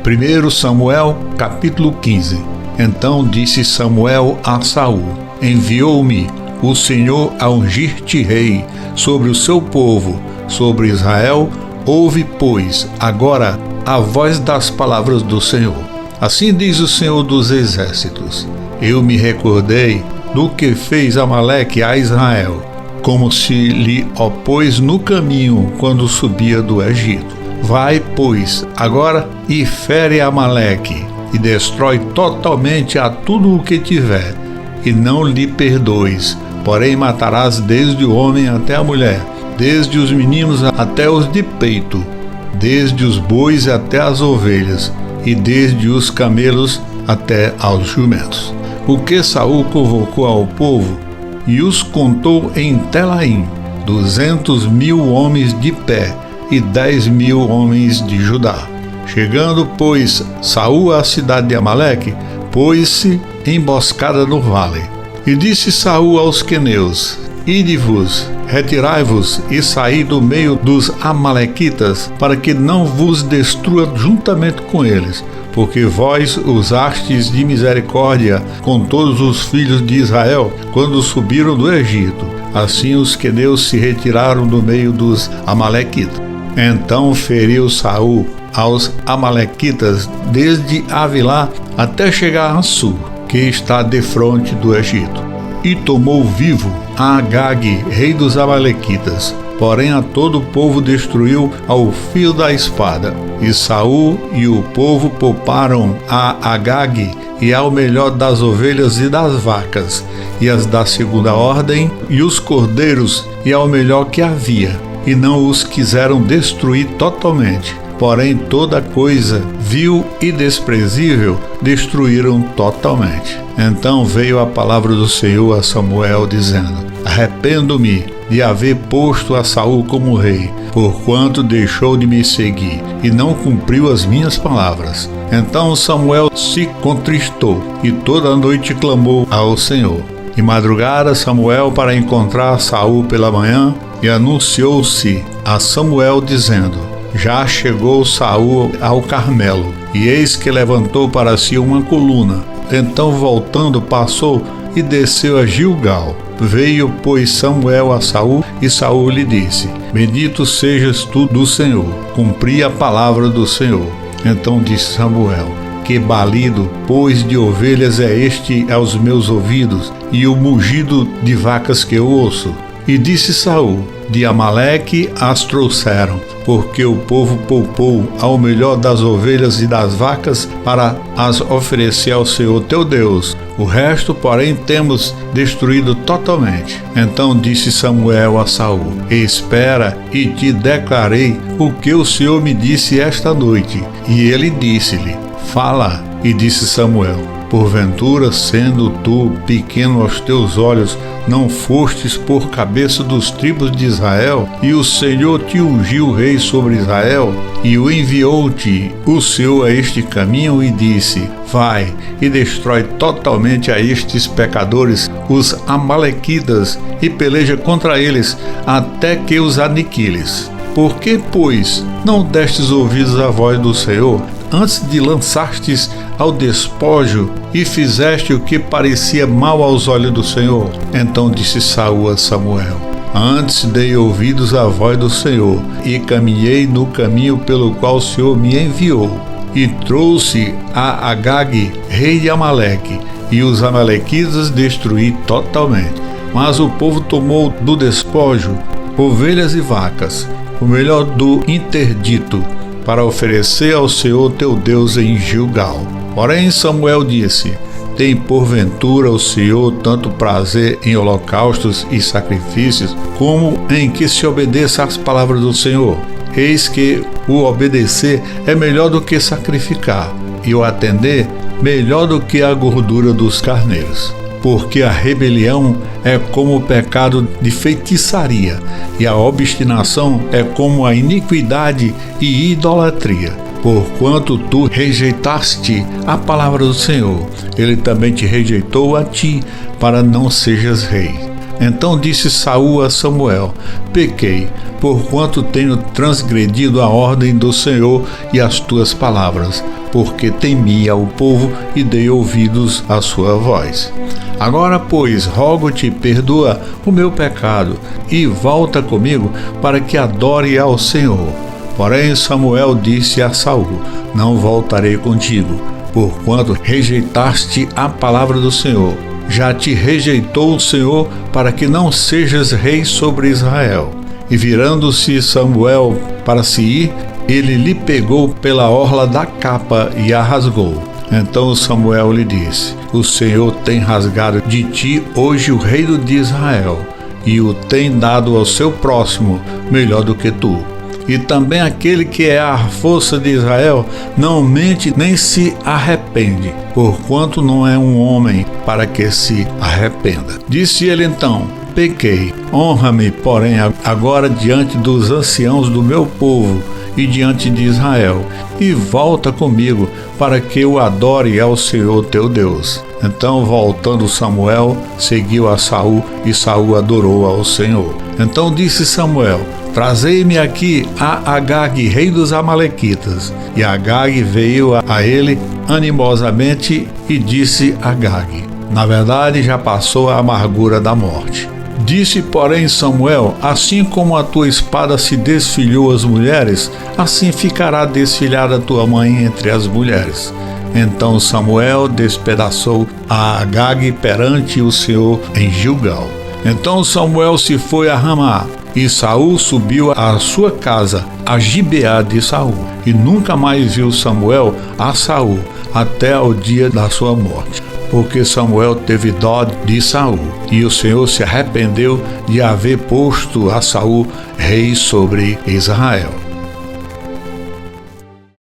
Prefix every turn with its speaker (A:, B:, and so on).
A: 1 Samuel, capítulo 15. Então disse Samuel a Saul: Enviou-me o Senhor a ungir-te rei sobre o seu povo, sobre Israel. Ouve, pois, agora a voz das palavras do Senhor. Assim diz o Senhor dos Exércitos: Eu me recordei do que fez Amaleque a Israel, como se lhe opôs no caminho quando subia do Egito. Vai, pois, agora e fere Amaleque, e destrói totalmente a tudo o que tiver, e não lhe perdoes, porém matarás desde o homem até a mulher, desde os meninos até os de peito, desde os bois até as ovelhas, e desde os camelos até aos jumentos. O que Saul convocou ao povo e os contou em Telaim, 200.000 homens de pé e 10.000 homens de Judá. Chegando, pois, Saul à cidade de Amaleque, pôs-se emboscada no vale. E disse Saul aos queneus: Ide-vos, retirai-vos e saí do meio dos amalequitas, para que não vos destrua juntamente com eles, porque vós usastes de misericórdia com todos os filhos de Israel quando subiram do Egito. Assim os queneus se retiraram do meio dos amalequitas. Então feriu Saul aos amalequitas desde Avilá até chegar a Sul, que está defronte do Egito, e tomou vivo a Agag, rei dos amalequitas. Porém a todo o povo destruiu ao fio da espada. E Saul e o povo pouparam a Agag e ao melhor das ovelhas e das vacas, e as da segunda ordem, e os cordeiros, e ao melhor que havia, e não os quiseram destruir totalmente. Porém toda coisa vil e desprezível destruíram totalmente. Então veio a palavra do Senhor a Samuel, dizendo: Arrependo-me de haver posto a Saul como rei, porquanto deixou de me seguir e não cumpriu as minhas palavras. Então Samuel se contristou e toda a noite clamou ao Senhor. E madrugara Samuel para encontrar Saul pela manhã, e anunciou-se a Samuel, dizendo: Já chegou Saul ao Carmelo, e eis que levantou para si uma coluna. Então voltando passou e desceu a Gilgal. Veio, pois, Samuel a Saul, e Saul lhe disse: Bendito sejas tu do Senhor, cumpri a palavra do Senhor. Então disse Samuel: Que balido, pois, de ovelhas é este aos meus ouvidos, e o mugido de vacas que eu ouço? E disse Saul: De Amaleque as trouxeram, porque o povo poupou ao melhor das ovelhas e das vacas para as oferecer ao Senhor teu Deus. O resto, porém, temos destruído totalmente. Então disse Samuel a Saul: Espera, e te declarei o que o Senhor me disse esta noite. E ele disse-lhe: Fala. E disse Samuel: Porventura, sendo tu pequeno aos teus olhos, não fostes por cabeça dos tribos de Israel, e o Senhor te ungiu rei sobre Israel, e o enviou-te o Senhor a este caminho e disse: Vai e destrói totalmente a estes pecadores, os amalequitas, e peleja contra eles até que os aniquiles. Por que, pois, não destes ouvidos à voz do Senhor, antes de lançastes ao despojo e fizeste o que parecia mal aos olhos do Senhor? Então disse Saul a Samuel: Antes dei ouvidos à voz do Senhor e caminhei no caminho pelo qual o Senhor me enviou, e trouxe a Agag, rei de Amaleque, e os amalequitas destruí totalmente. Mas o povo tomou do despojo ovelhas e vacas, o melhor do interdito, para oferecer ao Senhor teu Deus em Gilgal. Porém Samuel disse: Tem porventura o Senhor tanto prazer em holocaustos e sacrifícios, como em que se obedeça às palavras do Senhor? Eis que o obedecer é melhor do que sacrificar, e o atender melhor do que a gordura dos carneiros. Porque a rebelião é como o pecado de feitiçaria, e a obstinação é como a iniquidade e idolatria. Porquanto tu rejeitaste a palavra do Senhor, ele também te rejeitou a ti, para não sejas rei. Então disse Saul a Samuel: Pequei, porquanto tenho transgredido a ordem do Senhor e as tuas palavras, porque temi ao povo e dei ouvidos à sua voz. Agora, pois, rogo-te, perdoa o meu pecado e volta comigo para que adore ao Senhor. Porém, Samuel disse a Saul: não voltarei contigo, porquanto rejeitaste a palavra do Senhor. Já te rejeitou o Senhor para que não sejas rei sobre Israel. E virando-se Samuel para se ir, ele lhe pegou pela orla da capa e a rasgou. Então Samuel lhe disse: o Senhor tem rasgado de ti hoje o reino de Israel, e o tem dado ao seu próximo melhor do que tu. E também aquele que é a força de Israel não mente nem se arrepende, porquanto não é um homem para que se arrependa. Disse ele então: pequei, honra-me, porém, agora diante dos anciãos do meu povo e diante de Israel, e volta comigo para que eu adore ao Senhor teu Deus. Então, voltando Samuel, seguiu a Saul, e Saul adorou ao Senhor. Então disse Samuel: trazei-me aqui a Agag, rei dos Amalequitas. E Agag veio a ele animosamente e disse a Agag: na verdade, já passou a amargura da morte. Disse, porém, Samuel: assim como a tua espada se desfilhou as mulheres, assim ficará desfilhada tua mãe entre as mulheres. Então Samuel despedaçou a Agag perante o Senhor em Gilgal. Então Samuel se foi a Ramá, e Saul subiu à sua casa, a Gibeá de Saul. E nunca mais viu Samuel a Saul, até o dia da sua morte. Porque Samuel teve dó de Saul, e o Senhor se arrependeu de haver posto a Saul rei sobre Israel.